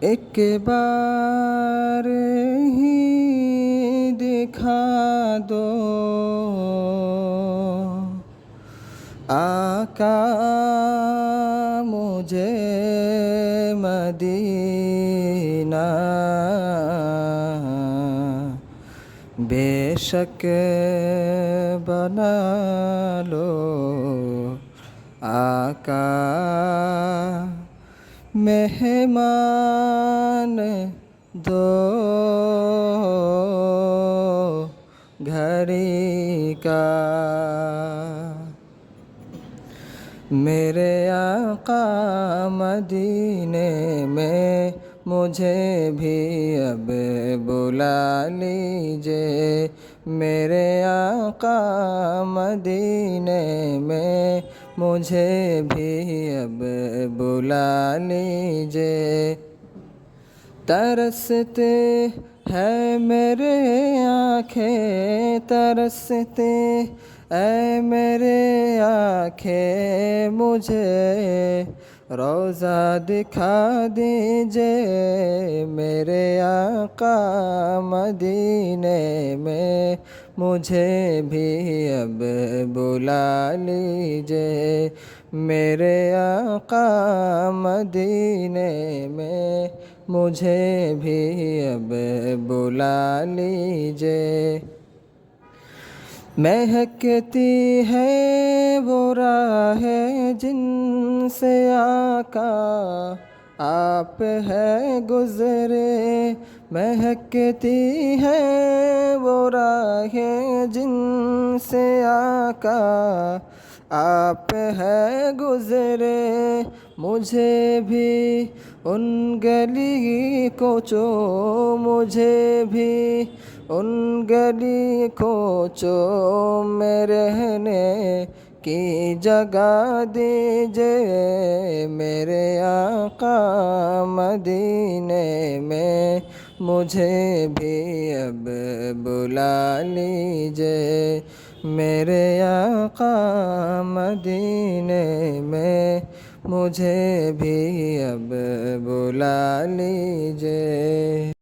ایک بار ہی دکھا دو آقا مجھے مدینہ، بے شک بنا لو آقا مہمان دو گھری کا۔ میرے آقا مدینے میں مجھے بھی اب بلا لیجئے، میرے آقا مدینے میں مجھے بھی اب بلا لیجئے۔ ترستے ہیں میرے آنکھیں، ترستے اے میرے آنکھیں، مجھے روضہ دکھا دیجئے، میرے آقا مدینے میں مجھے بھی اب بلا لیجئے، میرے آقا مدینے میں مجھے بھی اب بلا لیجئے۔ مہکتی ہے وہ راہ جن سے آقا آپ ہے گزرے، مہکتی ہے وہ راہ جن سے آقا آپ ہے گزرے، مجھے بھی ان گلی کو مجھے بھی ان گلی کو میں رہنے کی جگہ دیجئے، میرے آقا مدینے میں مجھے بھی اب بلا لیجئے، میرے آقا مدینے میں مجھے بھی اب بلا لیجئے۔